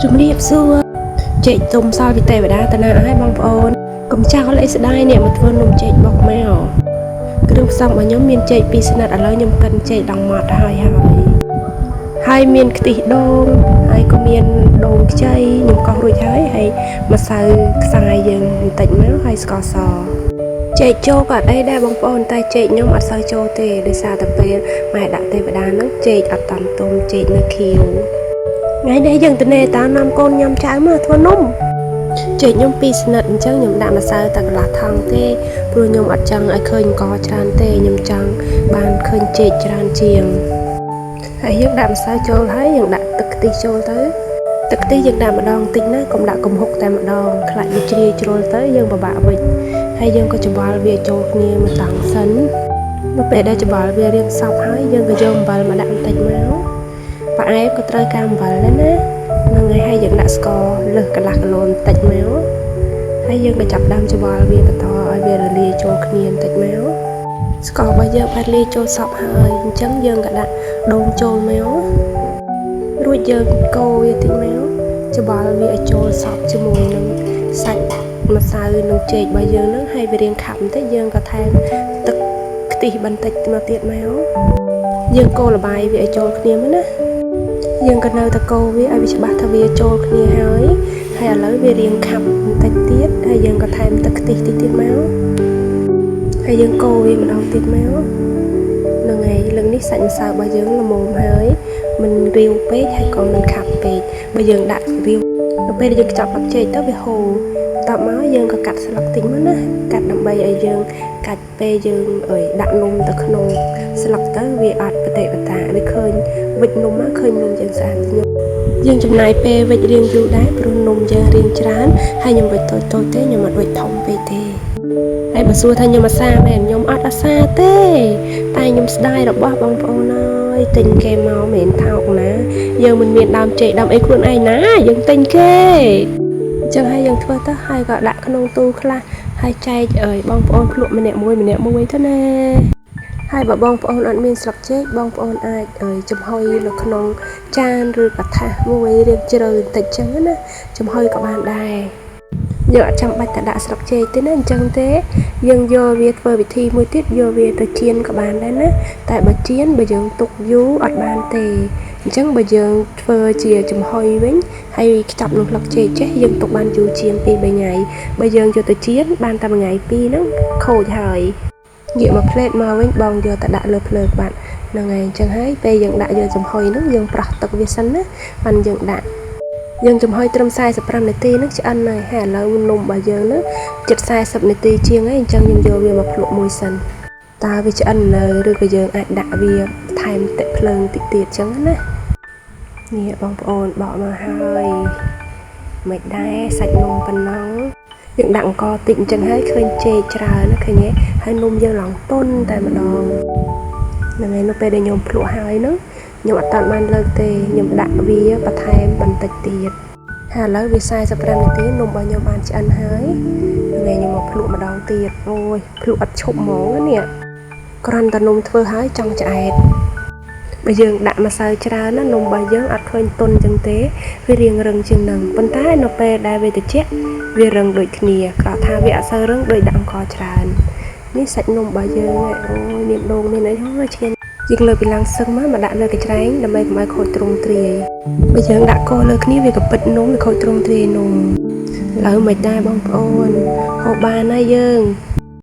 ជំរាបសួរចេកទុំសល់ពីទេវតាតាណាឲ្យបងប្អូនកុំចាស់លេស្ដាយអ្នកមកធ្វើនំចេកបុកមកគ្រឿងផ្សំរបស់ខ្ញុំមានចេក2ស្និតឥឡូវខ្ញុំកិនចេកដល់ម៉ត់ហើយមានខ្ទិះដូងហើយក៏មានដូងខ្ចីខ្ញុំកោសរួចហើយម្សៅខ្សាយយើងបន្តិចមកហើយស្ករសចេកចូលក៏អត់អីដែរបងប្អូនតែចេកខ្ញុំអត់សូវចូលទេដោយសារតែពេលម៉ែដាក់ទេវតាហ្នឹងចេកអត់តាន់ទុំចេកនៅខៀវថ្ងៃនេះយើងទៅនេតានាំកូនញ៉ាំចៅមកធ្វើនំចេកខ្ញុំ2ស្និតអញ្ចឹងខ្ញុំដាក់ម្សៅតែកន្លះថង់ទេព្រោះខ្ញុំអត់ចង់ឲ្យឃើញអង្គច្រើនទេខ្ញុំចង់បានឃើញចេកច្រើនជាងហើយយើងដាក់ម្សៅចូលហើយយើងដាក់ទឹកខ្ទិះចូលទៅទឹកខ្ទិះយើងដាក់ម្ដងតិចណាកុំដាក់កំហុកតែម្ដងខ្លាចវាជ្រាយជ្រុលទៅយើងពិបាកវិចហើយយើងក៏ច្បល់វាចូលគ្នាមួយតង់សិននៅពេលដែលច្បល់វារៀងសព្វហើយយើងក៏យកអំបិលមកដាក់បន្តិចមកផ្អែមក៏ត្រូវការអំបិលដែរណានឹងហើយយើងដាក់ស្ករលើសកន្លះគីឡូបន្តិចមកហើយយើងក៏ចាប់ដើមច្បល់វាបន្តឲ្យវារលាយចូលគ្នាបន្តិចមកស្កររបស់យើងបានលាយចូលសព្វហើយអញ្ចឹងយើងក៏ដាក់ដូងចូលមករួចយើងកូរវាតិចមកច្បល់វាឲ្យចូលសព្វជាមួយនឹងសាច់ម្សៅនឹងចេករបស់យើងហ្នឹងហើយវារៀងខាប់បន្តិចយើងក៏ថែមទឹកខ្ទិះបន្តិចមកទៀតមកយើងកូរល្បាយវាឲ្យចូលគ្នាមកណាយើងក៏នៅតែកូរវាឲ្យវាច្បាស់ថាវាចូលគ្នាហើយឥឡូវវារៀងខាប់បន្តិចទៀតហើយយើងក៏ថែមទឹកខ្ទិះតិចទៀតមកហើយយើងកូរវាម្ដងទៀតមកនឹងហើយលើកនេះសាច់ម្សៅរបស់យើងល្មមហើយមិនរាវពេកហើយក៏មិនខាប់ពេកបើយើងដាក់រាវទៅពេលយើងខ្ចប់បាក់ចេកទៅវាហូរតបមកយើងក៏កាត់ស្លឹកតិចមកណាកាត់ដើម្បីឲ្យយើងកាច់ពេលយើងដាក់នំទៅក្នុងស្លឹកទៅវាអត់បតិបតាវាឃើញវិចនំមកឃើញនំយើងស្អាតយើងចំណាយពេលវិចរៀងយូរដែរព្រោះនំយើងរៀងច្រើនហើយខ្ញុំវិចតូចៗទេខ្ញុំអត់វិចធំពេកទេហើយបើសួរថាខ្ញុំអាសាមែនខ្ញុំអត់អាសាទេតែខ្ញុំស្ដាយរបស់បងប្អូនហើយទិញគេមកមិនមែនថោកណាយើងមិនមានដើមចេកដើមអីខ្លួនឯងណាយើងទិញគេអញ្ចឹងហើយយើងធ្វើទៅហើយក៏ដាក់ក្នុងទូខ្លះហើយចែកបងប្អូនភ្លក់ម្នាក់មួយទៅណាហើយបើបងប្អូនអត់មានស្លឹកចេកបងប្អូនអាចចំហុយនៅក្នុងចានឬកថាសមួយរៀងជ្រៅបន្តិចចឹងណាចំហុយក៏បានដែរយើងអត់ចាំបាច់តែដាក់ស្លឹកចេកទេណាអញ្ចឹងទេយើងយកវាធ្វើវិធីមួយទៀតយកវាទៅចៀនក៏បានដែរណាតែបើចៀនបើយើងទុកយូរអត់បានទេអញ្ចឹងបើយើងធ្វើជាចំហុយវិញហើយខ្ចប់នឹងស្លឹកចេកចេះយើងទុកបានយូរជាង 2-3 ថ្ងៃបើយើងយកទៅចៀនបានតែ1ថ្ងៃ2ហ្នឹងខូចហើយយកមកផ្លេតមកវិញបងយកទៅដាក់លើភ្លើងបាត់ហ្នឹងហើយអញ្ចឹងហើយពេលយើងដាក់យកចំហុយហ្នឹងយើងប្រោះទឹកវាសិនណាបានយើងដាក់យើងចំហុយត្រឹម45នាទីហ្នឹងឆ្អិនហើយឥឡូវនំរបស់យើងហ្នឹងជិត40នាទីជាងហើយអញ្ចឹងយើងយកវាមកភ្លក់មួយសិនតើវាឆ្អិននៅឬក៏យើងអាចដាក់វាថែមទឹកភ្លើងតិចទៀតអញ្ចឹងណានេះបងប្អូនបកមកហើយមិនដែរសាច់នំប៉ុណ្ណឹងយើងដាក់អង្ករតិចអញ្ចឹងហើយឃើញចេកច្រើនណាឃើញទេហើយនំយើងឡើងទន់តែម្ដងហ្នឹងហើយនៅពេលដែលខ្ញុំភ្លក់ហើយហ្នឹងខ្ញុំអត់តាន់បានលើកទេខ្ញុំដាក់វាបន្ថែមបន្តិចទៀតហើយឥឡូវវា45នាទីនំរបស់ខ្ញុំបានឆ្អិនហើយថ្ងៃខ្ញុំមកភ្លក់ម្ដងទៀតអូយភ្លក់អត់ឈប់ហ្មងនេះគ្រាន់តែនំធ្វើហើយចង់ឆ្អែតបើយើងដាក់ម្សៅច្រើនណានំរបស់យើងអត់ឃើញទន់ចឹងទេវារៀងរឹងជាងនឹងប៉ុន្តែនៅពេលដែលវាត្រជាក់វារឹងដូចគ្នាក៏ថាវាអត់សូវរឹងដូចដាក់អង្ករច្រើននេះសាច់នំរបស់យើងអូយមានដូងមានអីហើយឆ្ងាញ់យើងលើកពីឡើងសឹងមកដាក់លើកញ្ច្រែងដើម្បីកុំឲ្យខូចទ្រង់ទ្រាយបើយើងដាក់កោលើគ្នាវាក៏ពិតនំវាខូចទ្រង់ទ្រាយនំឥឡូវមិនដែរបងប្អូនហូបបានហើយយើង